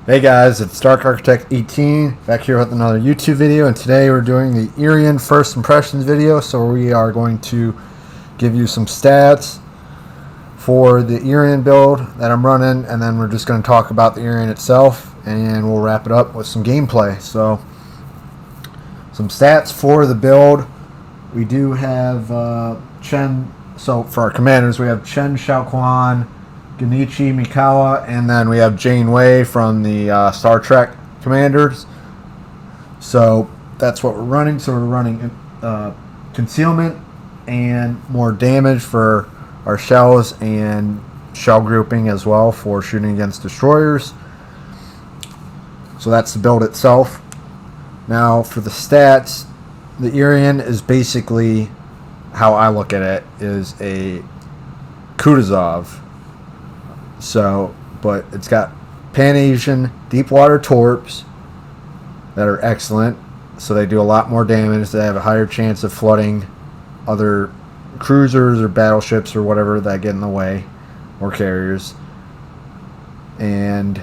Hey guys, it's Dark Architect 18 back here with another YouTube video, and today we're doing the Irian first impressions video. So we are going to give you some stats for the Irian build that I'm running, and then we're just going to talk about the Irian itself, and we'll wrap it up with some gameplay. So some stats for the build. We do have Chen. So for our commanders, we have Chen Xiaoquan, Genichi Mikawa, and then we have Janeway from the Star Trek Commanders. So that's what we're running. So we're running concealment and more damage for our shells, and shell grouping as well for shooting against destroyers. So that's the build itself. Now for the stats, the Irian is basically, how I look at it, is a Kutuzov. So, but it's got Pan-Asian deep water torps that are excellent. So they do a lot more damage. They have a higher chance of flooding other cruisers or battleships or whatever that get in the way, or carriers. And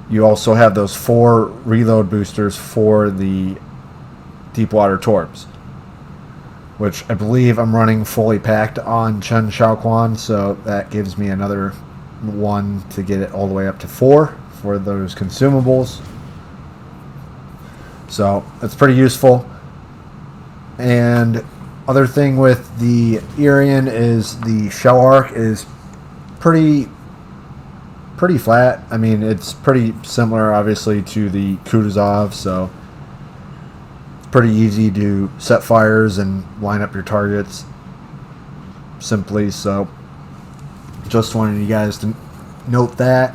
you also have those 4 reload boosters for the deep water torps, which I believe I'm running fully packed on Chen Xiaoquan, so that gives me another 1 to get it all the way up to 4 for those consumables. So it's pretty useful. And other thing with the Irian is the shell arc is pretty flat. I mean, it's pretty similar obviously to the Kutuzov, so pretty easy to set fires and line up your targets simply. So just wanted you guys to note that.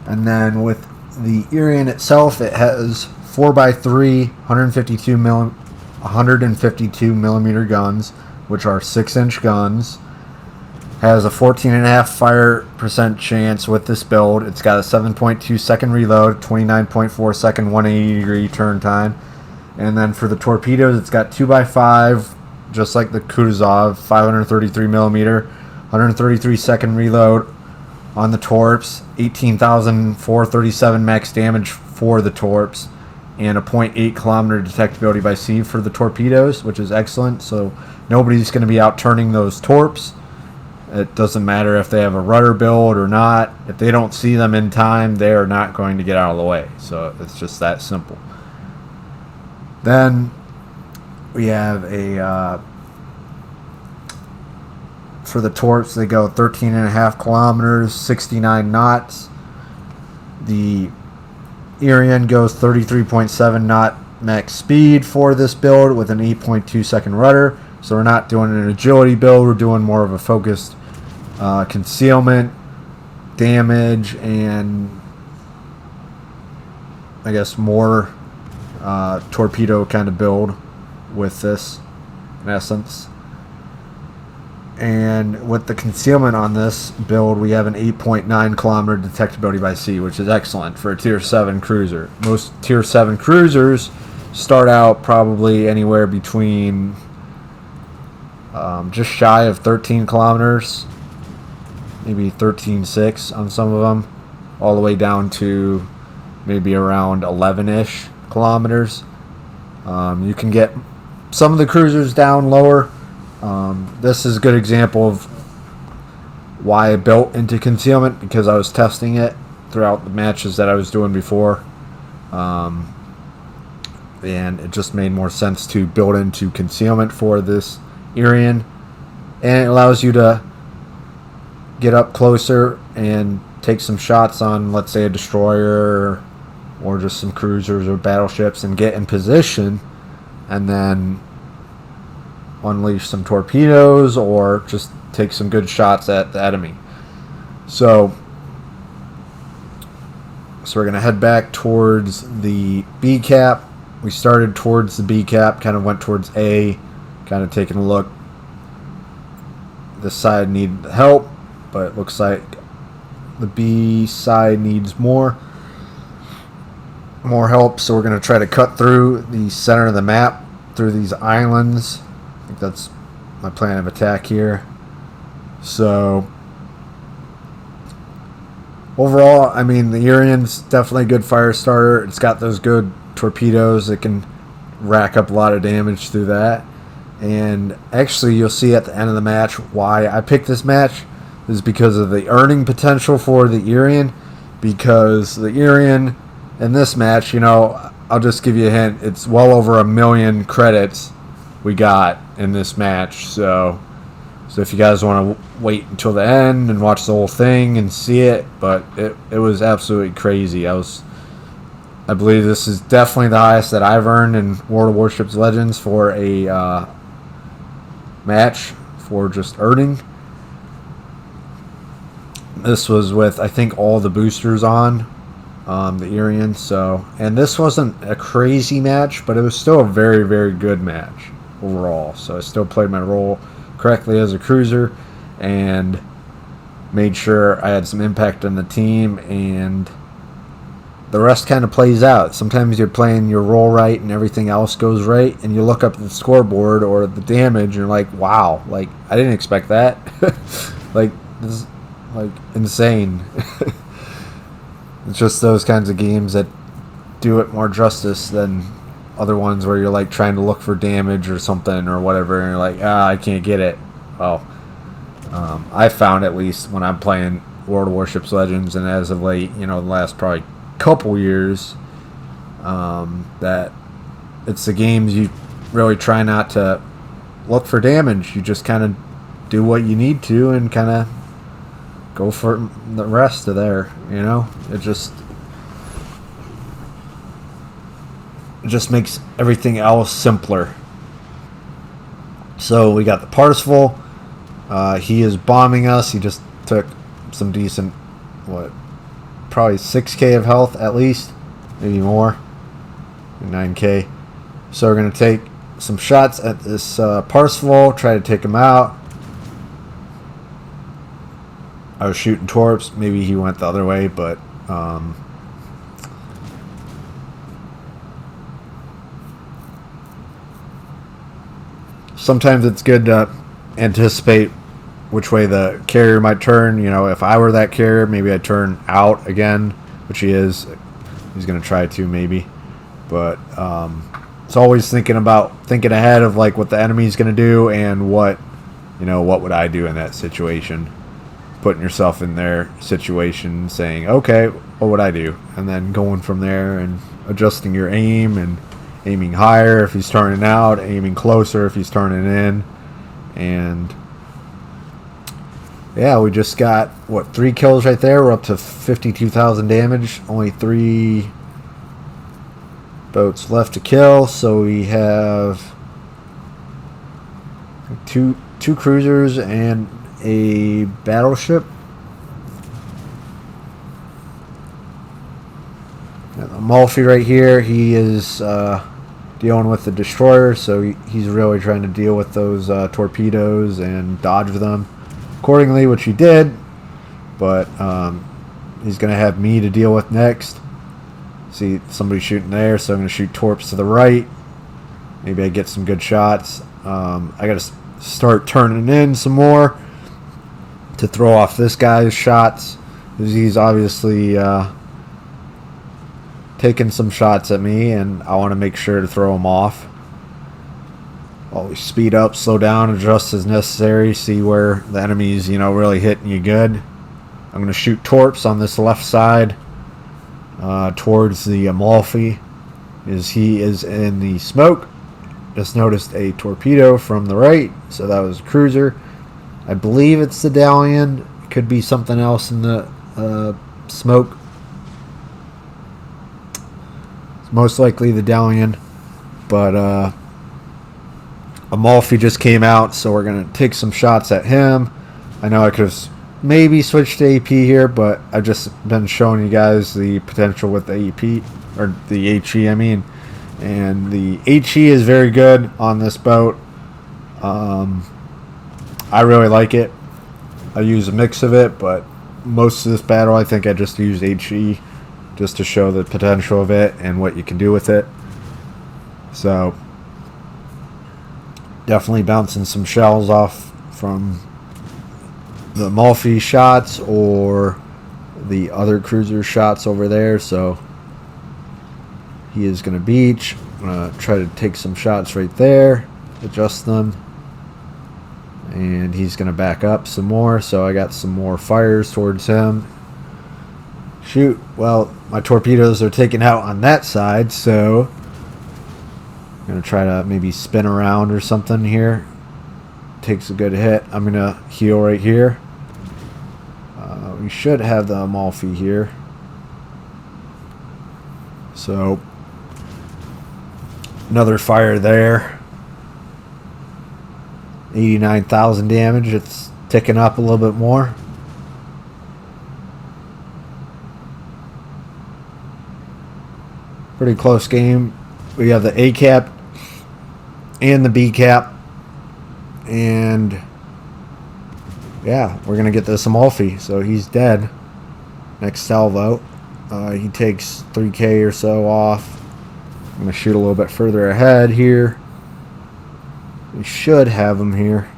And then with the Irian itself, it has 4x3 152 millimeter guns, which are 6-inch guns. Has a 14.5 fire percent chance with this build. It's got a 7.2 second reload, 29.4 second 180 degree turn time. And then for the torpedoes, it's got 2x5, just like the Kutuzov, 533 millimeter, 133 second reload on the torps, 18,437 max damage for the torps, and a 0.8 kilometer detectability by sea for the torpedoes, which is excellent. So nobody's going to be out turning those torps. It doesn't matter if they have a rudder build or not. If they don't see them in time, they are not going to get out of the way. So it's just that simple. Then we have a for the torps, they go 13.5 kilometers, 69 knots. The Irian goes 33.7 knot max speed for this build with an 8.2 second rudder. So we're not doing an agility build, we're doing more of a focused concealment, damage, and I guess more torpedo kind of build with this, in essence. And with the concealment on this build, we have an 8.9 kilometer detectability by sea, which is excellent for a tier 7 cruiser. Most tier 7 cruisers start out probably anywhere between just shy of 13 kilometers, maybe 13.6 on some of them, all the way down to maybe around 11-ish kilometers. You can get some of the cruisers down lower. This is a good example of why I built into concealment, because I was testing it throughout the matches that I was doing before, and it just made more sense to build into concealment for this Irian, and it allows you to get up closer and take some shots on, let's say, a destroyer or just some cruisers or battleships, and get in position and then unleash some torpedoes or just take some good shots at the enemy. So we're going to head back towards the B cap. We started towards the B cap, kind of went towards A, kind of taking a look. This side needed help, but it looks like the B side needs more help. So we're going to try to cut through the center of the map, through these islands. I think that's my plan of attack here. So overall, I mean, the Irian's definitely a good fire starter. It's got those good torpedoes that can rack up a lot of damage through that. And actually, you'll see at the end of the match why I picked this match is because of the earning potential for the Irian. Because the Irian in this match, you know, I'll just give you a hint. It's well over 1 million credits we got in this match. So if you guys want to wait until the end and watch the whole thing and see it, but it was absolutely crazy. I believe this is definitely the highest that I've earned in World of Warships Legends for a match for just earning. This was with, I think, all the boosters on the Irian. So, and this wasn't a crazy match, but it was still a very, very good match overall. So I still played my role correctly as a cruiser and made sure I had some impact on the team, and the rest kind of plays out. Sometimes you're playing your role right and everything else goes right, and you look up at the scoreboard or the damage and you're like, wow, like I didn't expect that. Like this is like insane. It's just those kinds of games that do it more justice than other ones where you're like trying to look for damage or something or whatever, and you're like, I can't get it. Well, I found, at least when I'm playing World of Warships Legends, and as of late, you know, the last probably couple years, that it's the games you really try not to look for damage. You just kind of do what you need to and kind of go for the rest of there, you know? It just makes everything else simpler. So we got the Parsifal. He is bombing us. He just took some decent, probably 6k of health at least, maybe more, 9k. So we're going to take some shots at this Parsifal, try to take him out. I was shooting torps. Maybe he went the other way, but sometimes it's good to anticipate which way the carrier might turn. You know, if I were that carrier, maybe I'd turn out again, which he is. He's going to try to, maybe. But it's always thinking ahead of like what the enemy's going to do and what would I do in that situation. Putting yourself in their situation, saying, okay, what would I do? And then going from there and adjusting your aim and aiming higher if he's turning out, aiming closer if he's turning in. And yeah, we just got 3 kills right there. We're up to 52,000 damage. Only 3 boats left to kill, so we have two cruisers and a battleship. Amalfi right here, he is dealing with the destroyer, so he's really trying to deal with those torpedoes and dodge them accordingly, which he did. But he's going to have me to deal with next. See somebody shooting there, so I'm going to shoot torps to the right. Maybe I get some good shots. I got to start turning in some more to throw off this guy's shots, because he's obviously taking some shots at me, and I want to make sure to throw him off. Always speed up, slow down, adjust as necessary, see where the enemy's really hitting you good. I'm going to shoot torps on this left side towards the Amalfi, as he is in the smoke. Just noticed a torpedo from the right, so that was a cruiser. I believe it's the Dalian. It could be something else in the smoke. It's most likely the Dalian. But Amalfi just came out, so we're going to take some shots at him. I know I could have maybe switched to AP here, but I've just been showing you guys the potential with the AP, or the HE, I mean. And the HE is very good on this boat. I really like it. I use a mix of it, but most of this battle I think I just used HE just to show the potential of it and what you can do with it. So definitely bouncing some shells off from the Amalfi shots or the other cruiser shots over there, so he is going to beach. I'm going to try to take some shots right there, adjust them, and he's going to back up some more, so I got some more fires towards him. Shoot, well, my torpedoes are taken out on that side, so I'm going to try to maybe spin around or something here. Takes a good hit. I'm going to heal right here. We should have the Amalfi here. So, another fire there. 89,000 damage. It's ticking up a little bit more. Pretty close game. We have the A cap and the B cap. And yeah, we're going to get this Amalfi. So he's dead. Next salvo. He takes 3K or so off. I'm going to shoot a little bit further ahead here. We should have him here.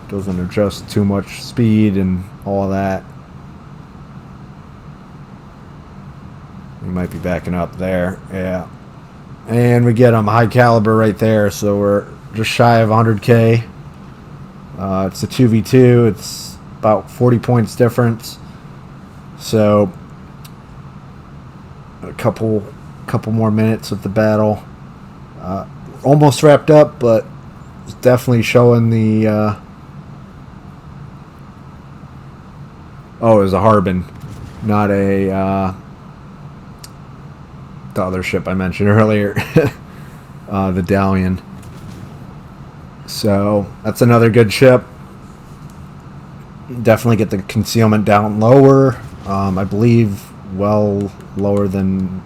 Doesn't adjust too much speed and all that. We might be backing up there. Yeah. And we get him high caliber right there. So we're just shy of 100K. It's a 2v2. It's about 40 points difference. So a couple more minutes with the battle. Almost wrapped up, but it's definitely showing the oh, it was a Harbin, not a the other ship I mentioned earlier. The Dalian. So that's another good ship. Definitely get the concealment down lower. I believe well lower than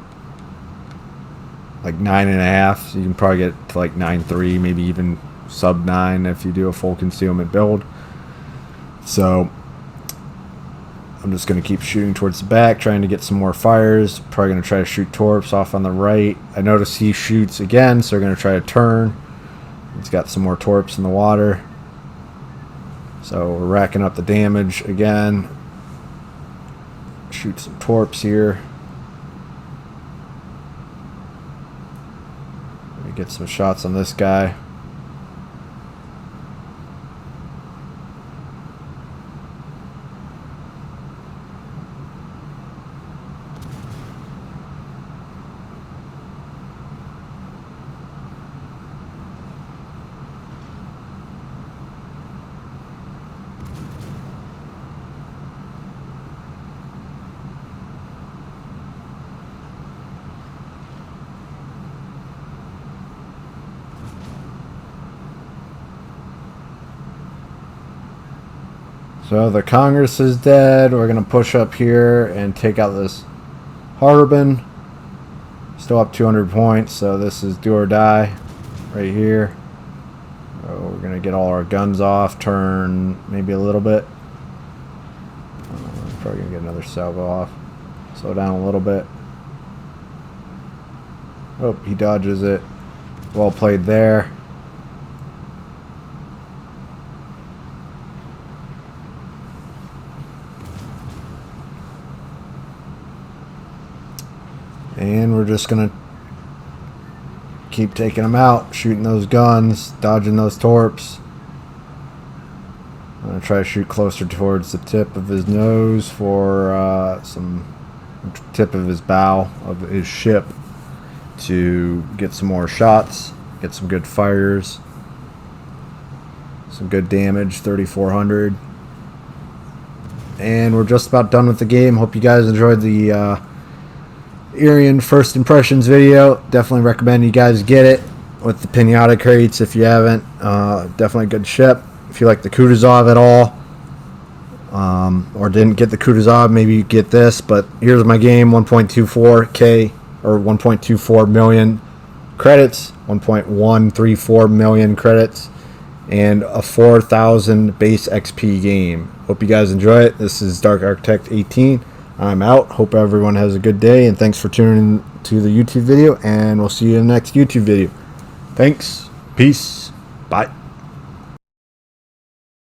like 9.5. So you can probably get to like 9.3, maybe even sub 9 if you do a full concealment build. So I'm just going to keep shooting towards the back, trying to get some more fires. Probably going to try to shoot torps off on the right. I notice he shoots again, so we're going to try to turn. He's got some more torps in the water. So we're racking up the damage again. Shoot some torps here. Let me get some shots on this guy. So the Congress is dead. We're going to push up here and take out this Harbin. Still up 200 points, so this is do or die right here. So we're going to get all our guns off, turn maybe a little bit. Probably going to get another salvo off. Slow down a little bit. Oh, he dodges it. Well played there. And we're just going to keep taking them out, shooting those guns, dodging those torps. I'm going to try to shoot closer towards the tip of his nose for some tip of his bow of his ship to get some more shots, get some good fires, some good damage, 3,400. And we're just about done with the game. Hope you guys enjoyed the Irian first impressions video. Definitely recommend you guys get it with the pinata crates if you haven't. Definitely a good ship. If you like the Kutuzov at all, or didn't get the Kutuzov, maybe you get this. But here's my game: 1.24K or 1.24 million credits, 1.134 million credits, and a 4,000 base XP game. Hope you guys enjoy it. This is Dark Architect 18. I'm out. Hope everyone has a good day, and thanks for tuning in to the YouTube video, and we'll see you in the next YouTube video. Thanks. Peace. Bye.